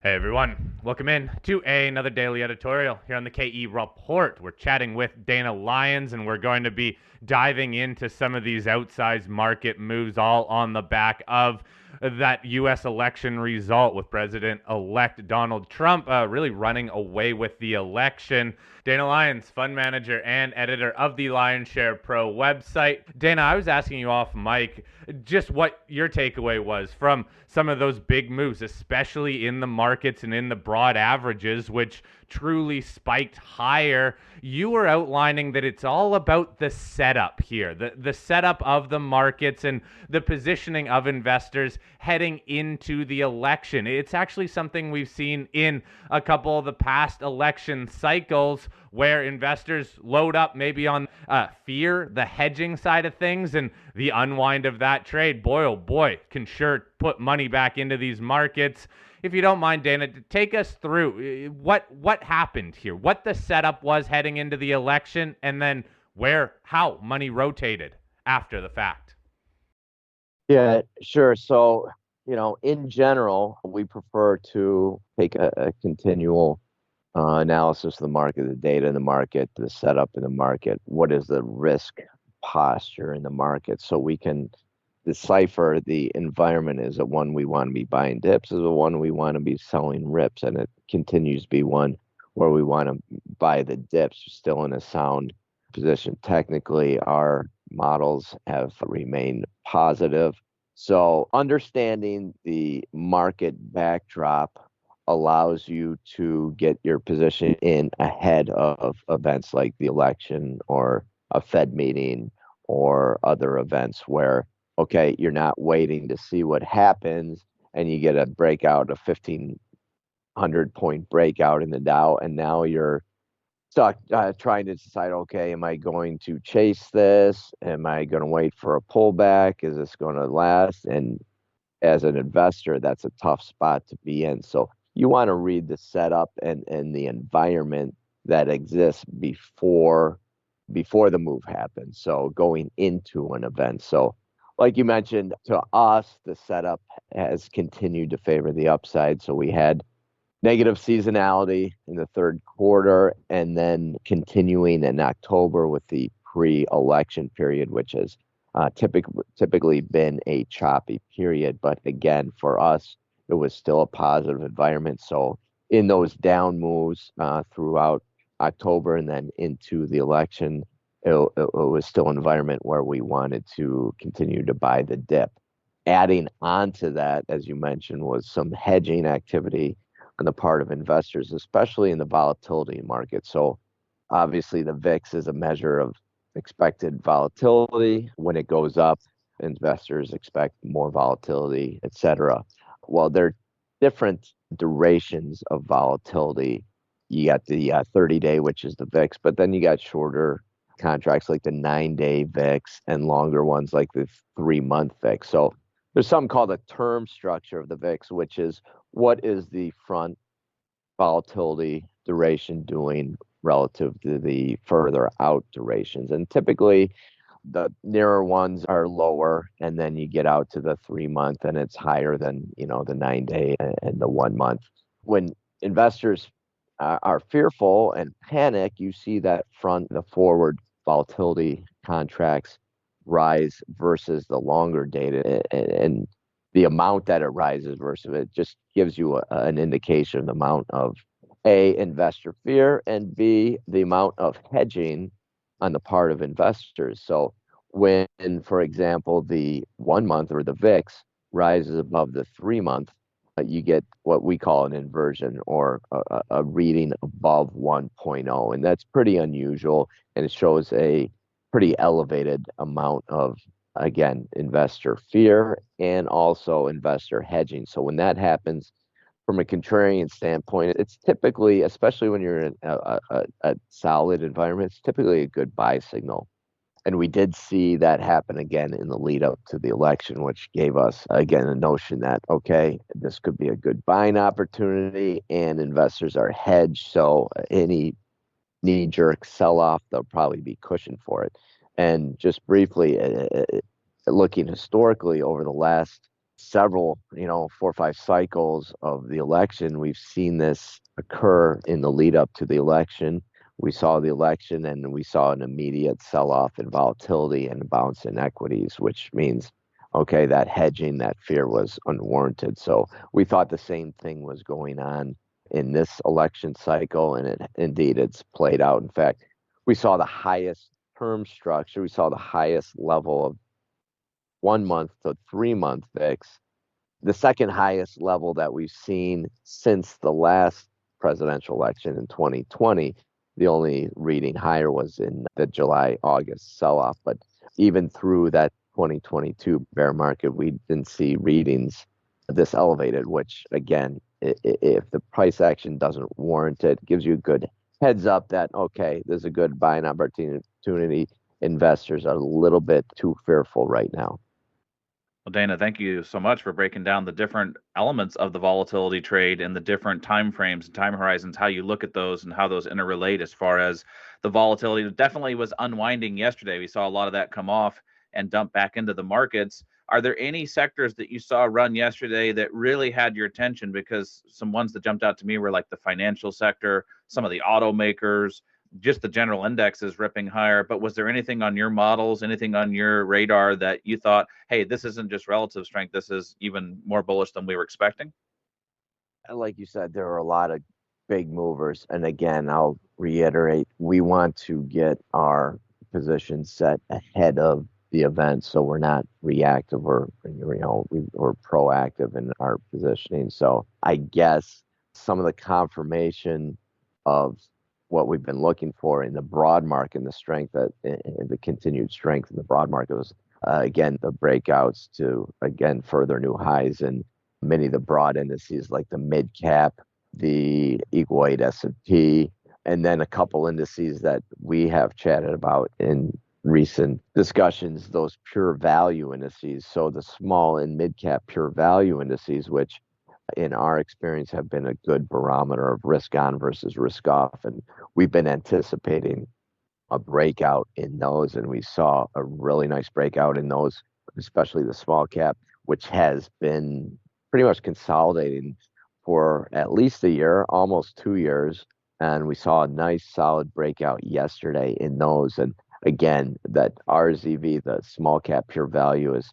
Hey everyone, welcome in to another daily editorial here on the KE Report. We're chatting with Dana Lyons and we're going to be diving into some of these outsized market moves, all on the back of that U.S. election result with President-elect Donald Trump really running away with the election. Dana Lyons, fund manager and editor of the Lionshare Pro website. Dana, I was asking you off mic just what your takeaway was from some of those big moves, especially in the markets and in the broad averages, which truly spiked higher. You were outlining that it's all about the setup here, the setup of the markets and the positioning of investors heading into the election. It's actually something we've seen in a couple of the past election cycles where investors load up maybe on fear, the hedging side of things, and the unwind of that trade. Boy, oh boy, can sure put money back into these markets. If you don't mind, Dana, take us through what happened here, what the setup was heading into the election, and then how money rotated after the fact. Yeah, sure. So, in general, we prefer to take a continual analysis of the market, the data in the market, the setup in the market, what is the risk posture in the market, so we can decipher the environment. Is it one we want to be buying dips? Is it one we want to be selling rips? And it continues to be one where we want to buy the dips, still in a sound position. Technically, our models have remained positive. So understanding the market backdrop allows you to get your position in ahead of events like the election or a Fed meeting or other events where, okay, you're not waiting to see what happens and you get a breakout, a 1,500 point breakout in the Dow, and now you're stuck trying to decide, okay, am I going to chase this? Am I going to wait for a pullback? Is this going to last? And as an investor, that's a tough spot to be in. So you want to read the setup and the environment that exists before the move happens. So going into an event. So like you mentioned, to us, the setup has continued to favor the upside. So we had negative seasonality in the third quarter and then continuing in October with the pre-election period, which has typically been a choppy period. But again, for us, it was still a positive environment. So in those down moves throughout October and then into the election, it was still an environment where we wanted to continue to buy the dip. Adding on to that, as you mentioned, was some hedging activity on the part of investors, especially in the volatility market. So obviously the VIX is a measure of expected volatility. When it goes up, investors expect more volatility, et cetera. Well, there are different durations of volatility. You got the 30-day, which is the VIX, but then you got shorter contracts like the 9-day VIX and longer ones like the 3-month VIX. So there's something called a term structure of the VIX, which is what is the front volatility duration doing relative to the further out durations. And typically the nearer ones are lower, and then you get out to the 3-month and it's higher than, the 9-day and the 1 month. When investors are fearful and panic, you see that the forward volatility contracts rise versus the longer dated, and the amount that it rises versus it just gives you an indication of the amount of investor fear, and B, the amount of hedging on the part of investors. So when, for example, the 1 month or the VIX rises above the 3-month, you get what we call an inversion, or a reading above 1.0. And that's pretty unusual. And it shows a pretty elevated amount of, again, investor fear and also investor hedging. So when that happens, from a contrarian standpoint, it's typically, especially when you're in a solid environment, it's typically a good buy signal. And we did see that happen again in the lead up to the election, which gave us, again, a notion that, okay, this could be a good buying opportunity and investors are hedged. So any knee jerk sell off, they'll probably be cushioned for it. And just briefly, looking historically over the last several, 4 or 5 cycles of the election, we've seen this occur in the lead up to the election. We saw the election and we saw an immediate sell off in volatility and bounce in equities, which means, okay, that hedging, that fear was unwarranted. So we thought the same thing was going on in this election cycle, and indeed it's played out. In fact, we saw the highest term structure, we saw the highest level of 1 month to 3 month VIX, the second highest level that we've seen since the last presidential election in 2020. The only reading higher was in the July August sell off. But even through that 2022 bear market, we didn't see readings this elevated, which again, if the price action doesn't warrant it, gives you a good heads up that, okay, there's a good buying opportunity. Investors are a little bit too fearful right now. Well, Dana, thank you so much for breaking down the different elements of the volatility trade and the different time frames and time horizons, how you look at those and how those interrelate as far as the volatility. It definitely was unwinding yesterday. We saw a lot of that come off and dump back into the markets. Are there any sectors that you saw run yesterday that really had your attention? Because some ones that jumped out to me were like the financial sector, some of the automakers, just the general index is ripping higher. But was there anything on your models, anything on your radar that you thought, hey, this isn't just relative strength, this is even more bullish than we were expecting? Like you said, there are a lot of big movers. And again, I'll reiterate, we want to get our position set ahead of the event so we're not reactive or, we're proactive in our positioning. So I guess some of the confirmation of what we've been looking for in the broad market and the strength the continued strength in the broad market was, again, the breakouts to, again, further new highs in many of the broad indices like the mid cap, the equal weight S&P, and then a couple indices that we have chatted about in recent discussions, those pure value indices. So the small and mid cap pure value indices, which in our experience have been a good barometer of risk on versus risk off. And we've been anticipating a breakout in those, and we saw a really nice breakout in those, especially the small cap, which has been pretty much consolidating for at least a year, almost 2 years. And we saw a nice solid breakout yesterday in those. And again, that RZV, the small cap pure value, is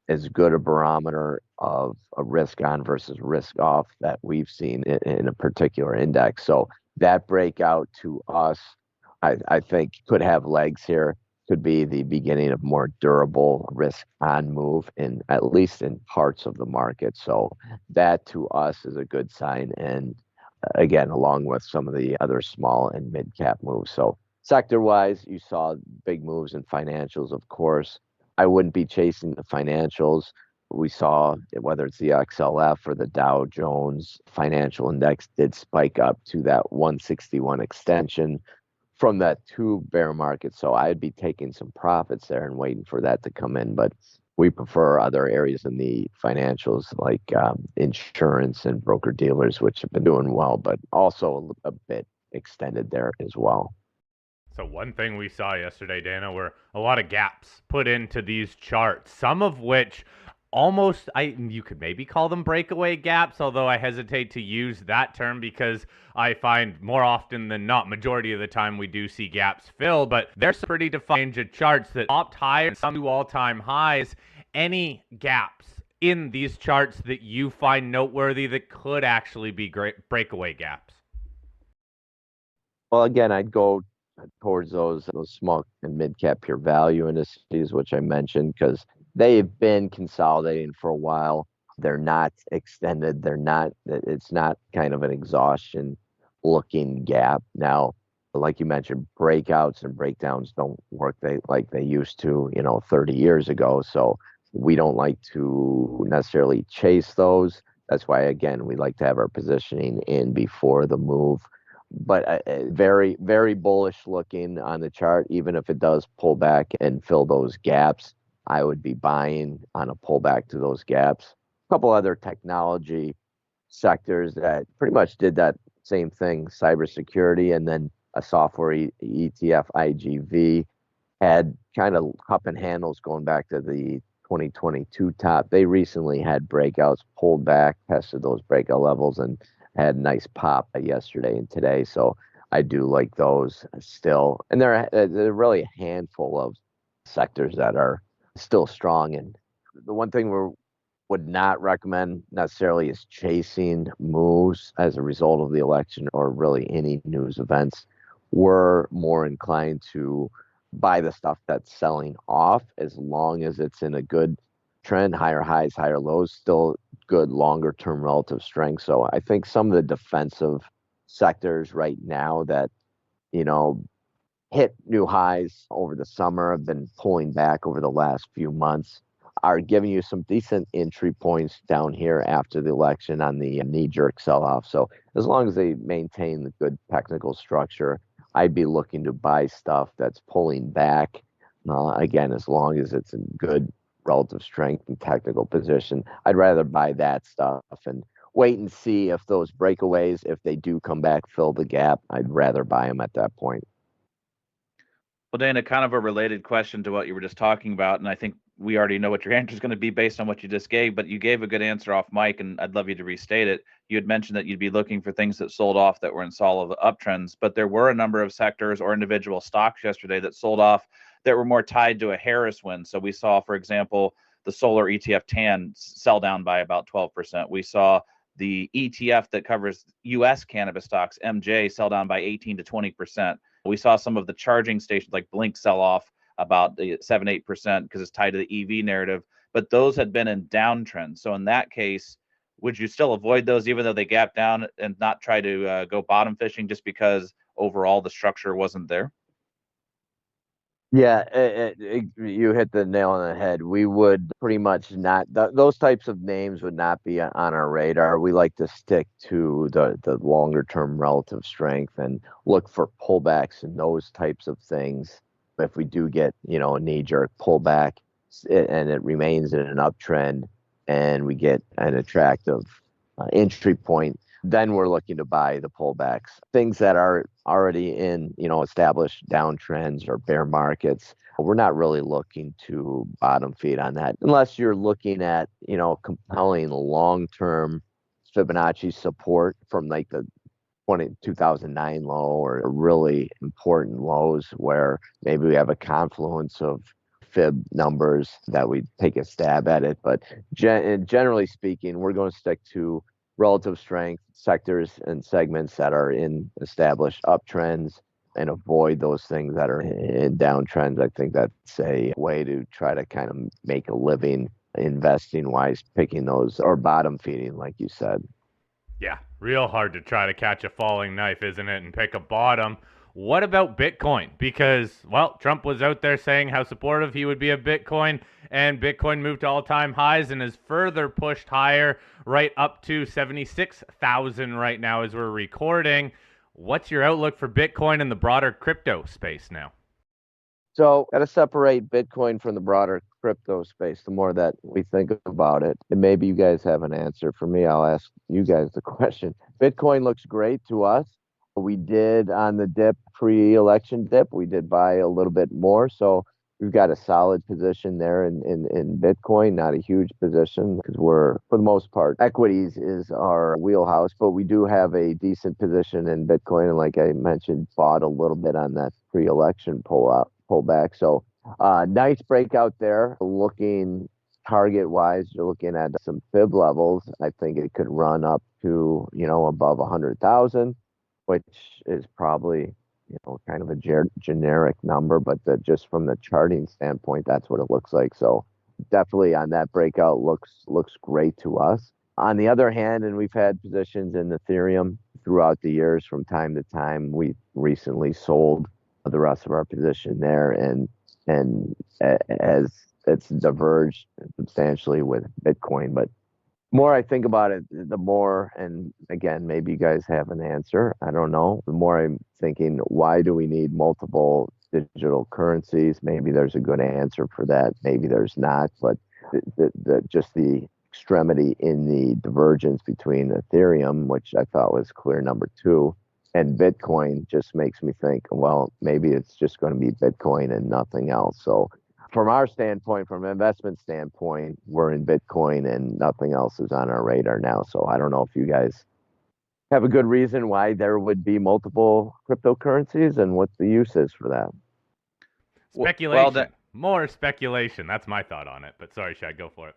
as good a barometer of a risk on versus risk off that we've seen in a particular index. So that breakout to us, I think, could have legs here, could be the beginning of more durable risk on move in at least in parts of the market. So that to us is a good sign. And again, along with some of the other small and mid cap moves. So sector wise, you saw big moves in financials, of course. I wouldn't be chasing the financials. We saw whether it's the XLF or the Dow Jones Financial Index did spike up to that 161 extension from that 2 bear market. So I'd be taking some profits there and waiting for that to come in. But we prefer other areas in the financials like insurance and broker dealers, which have been doing well, but also a bit extended there as well. So one thing we saw yesterday, Dana, were a lot of gaps put into these charts, some of which almost you could maybe call them breakaway gaps, although I hesitate to use that term because I find more often than not, majority of the time, we do see gaps fill. But there's some pretty defined range of charts that topped higher and some to all-time highs. Any gaps in these charts that you find noteworthy that could actually be great breakaway gaps? Well, again, I'd go towards those small and mid cap pure value indices, which I mentioned, because they've been consolidating for a while. They're not extended. It's not kind of an exhaustion looking gap. Now, like you mentioned, breakouts and breakdowns don't work like they used to, 30 years ago. So we don't like to necessarily chase those. That's why, again, we like to have our positioning in before the move. But very, very bullish looking on the chart. Even if it does pull back and fill those gaps, I would be buying on a pullback to those gaps. A couple other technology sectors that pretty much did that same thing, cybersecurity, and then a software ETF, IGV, had kind of cup and handles going back to the 2022 top. They recently had breakouts, pulled back, tested those breakout levels, and had a nice pop yesterday and today. So I do like those still. And there are really a handful of sectors that are still strong. And the one thing we would not recommend necessarily is chasing moves as a result of the election or really any news events. We're more inclined to buy the stuff that's selling off as long as it's in a good trend, higher highs, higher lows, still good longer term relative strength. So I think some of the defensive sectors right now that, you know, hit new highs over the summer, have been pulling back over the last few months, are giving you some decent entry points down here after the election on the knee-jerk sell-off. So as long as they maintain the good technical structure, I'd be looking to buy stuff that's pulling back. Again, as long as it's in good relative strength and technical position, I'd rather buy that stuff and wait and see if those breakaways, if they do come back, fill the gap. I'd rather buy them at that point. Well, Dana, kind of a related question to what you were just talking about, and I think we already know what your answer is going to be based on what you just gave, but you gave a good answer off mic, and I'd love you to restate it. You had mentioned that you'd be looking for things that sold off that were in solid uptrends, but there were a number of sectors or individual stocks yesterday that sold off that were more tied to a Harris win. So we saw, for example, the solar ETF TAN sell down by about 12%. We saw the ETF that covers U.S. cannabis stocks, MJ, sell down by 18 to 20%. We saw some of the charging stations like Blink sell off about 7-8% because it's tied to the EV narrative, but those had been in downtrends. So in that case, would you still avoid those even though they gap down and not try to go bottom fishing just because overall the structure wasn't there? Yeah, you hit the nail on the head. We would pretty much not, those types of names would not be on our radar. We like to stick to the longer term relative strength and look for pullbacks and those types of things. If we do get, a knee jerk pullback and it remains in an uptrend and we get an attractive entry point, then we're looking to buy the pullbacks. Things that are already in, established downtrends or bear markets, we're not really looking to bottom feed on that unless you're looking at, compelling long-term Fibonacci support from like the 2009 low or really important lows where maybe we have a confluence of fib numbers that we take a stab at it. But generally speaking, we're going to stick to relative strength sectors and segments that are in established uptrends and avoid those things that are in downtrends. I think that's a way to try to kind of make a living investing wise, picking those or bottom feeding, like you said. Yeah, real hard to try to catch a falling knife, isn't it, and pick a bottom. What about Bitcoin? Because, well, Trump was out there saying how supportive he would be of Bitcoin, and Bitcoin moved to all-time highs and is further pushed higher, right up to 76,000 right now as we're recording. What's your outlook for Bitcoin and the broader crypto space now? So, got to separate Bitcoin from the broader crypto space. The more that we think about it, and maybe you guys have an answer for me, I'll ask you guys the question. Bitcoin looks great to us. We did on the dip, pre-election dip, we did buy a little bit more. So we've got a solid position there in Bitcoin, not a huge position because we're, for the most part, equities is our wheelhouse, but we do have a decent position in Bitcoin. And like I mentioned, bought a little bit on that pre-election pullback. So nice breakout there. Looking target wise, you're looking at some fib levels. I think it could run up to, above 100,000. Which is probably, kind of a generic number, but just from the charting standpoint, that's what it looks like. So definitely on that breakout looks great to us. On the other hand, and we've had positions in Ethereum throughout the years from time to time, we recently sold the rest of our position there, and as it's diverged substantially with Bitcoin, but more I think about it, the more, and again, maybe you guys have an answer, I don't know, the more I'm thinking, why do we need multiple digital currencies? Maybe there's a good answer for that, maybe there's not, but just the extremity in the divergence between Ethereum, which I thought was clear number 2, and Bitcoin just makes me think, well, maybe it's just going to be Bitcoin and nothing else. So from our standpoint, from an investment standpoint, we're in Bitcoin and nothing else is on our radar now. So I don't know if you guys have a good reason why there would be multiple cryptocurrencies and what the use is for that. Speculation. More speculation. That's my thought on it. But sorry, Shad, go for it.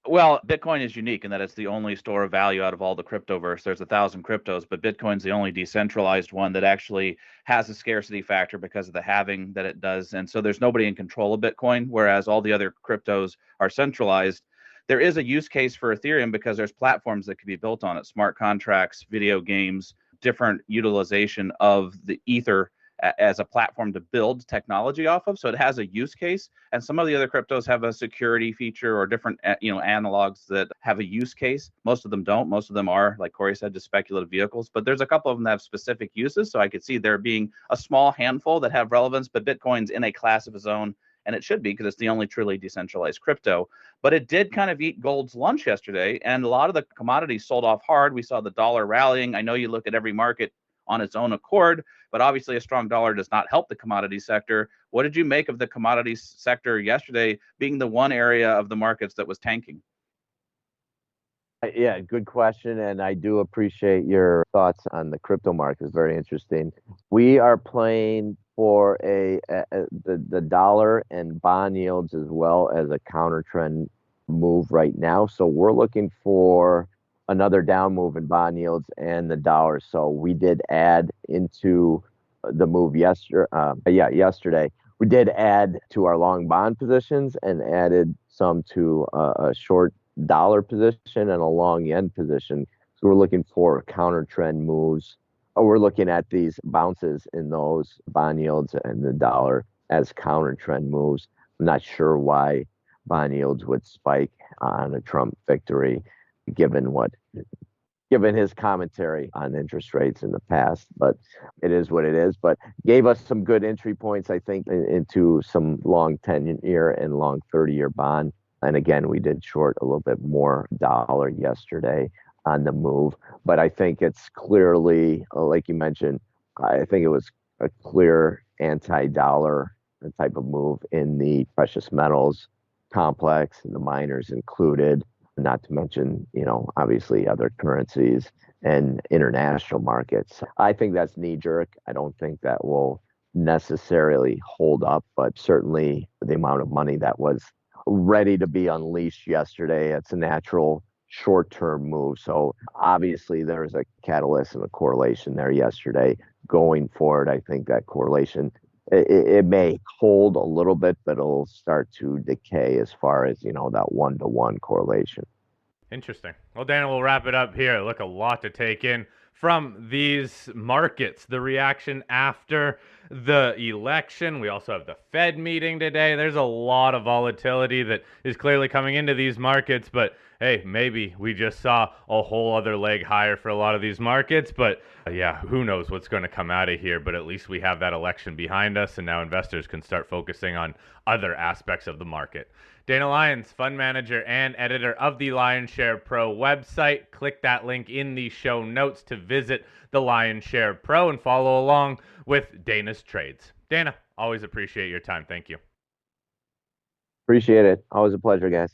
Well, Bitcoin is unique in that it's the only store of value out of all the cryptoverse. There's 1,000 cryptos, but Bitcoin's the only decentralized one that actually has a scarcity factor because of the halving that it does. And so there's nobody in control of Bitcoin, whereas all the other cryptos are centralized. There is a use case for Ethereum because there's platforms that can be built on it, smart contracts, video games, different utilization of the Ether as a platform to build technology off of. So it has a use case, and some of the other cryptos have a security feature or different analogs that have a use case. Most of them don't. Most of them are, like Corey said, just speculative vehicles, but there's a couple of them that have specific uses. So I could see there being a small handful that have relevance, but Bitcoin's in a class of its own, and it should be because it's the only truly decentralized crypto. But it did kind of eat gold's lunch yesterday, and a lot of the commodities sold off hard. We saw the dollar rallying. I know you look at every market on its own accord, but obviously a strong dollar does not help the commodity sector. What did you make of the commodities sector yesterday being the one area of the markets that was tanking? Yeah, good question. And I do appreciate your thoughts on the crypto market. It's very interesting. We are playing for the dollar and bond yields as well as a counter trend move right now. So we're looking for another down move in bond yields and the dollar. So we did add into the move yesterday. We did add to our long bond positions and added some to a short dollar position and a long yen position. So we're looking for counter trend moves. We're looking at these bounces in those bond yields and the dollar as counter trend moves. I'm not sure why bond yields would spike on a Trump victory, given his commentary on interest rates in the past, but it is what it is. But gave us some good entry points, I think, into some long 10-year and long 30-year bond. And again, we did short a little bit more dollar yesterday on the move. But I think it's clearly, like you mentioned, I think it was a clear anti-dollar type of move in the precious metals complex, and the miners included, not to mention, obviously other currencies and international markets. I think that's knee-jerk. I don't think that will necessarily hold up, but certainly the amount of money that was ready to be unleashed yesterday, it's a natural short-term move. So obviously there's a catalyst and a correlation there yesterday. Going forward, I think that correlation, it may hold a little bit, but it'll start to decay as far as, that one-to-one correlation. Interesting. Well, Dana, we'll wrap it up here. Look, a lot to take in from these markets. The reaction after the election. We also have the Fed meeting today. There's a lot of volatility that is clearly coming into these markets, but hey, maybe we just saw a whole other leg higher for a lot of these markets. But yeah, who knows what's going to come out of here. But at least we have that election behind us, and now investors can start focusing on other aspects of the market. Dana Lyons, fund manager and editor of the Lion Share Pro website. Click that link in the show notes to visit the Lion Share Pro and follow along with Dana's trades. Dana, always appreciate your time. Thank you. Appreciate it. Always a pleasure, guys.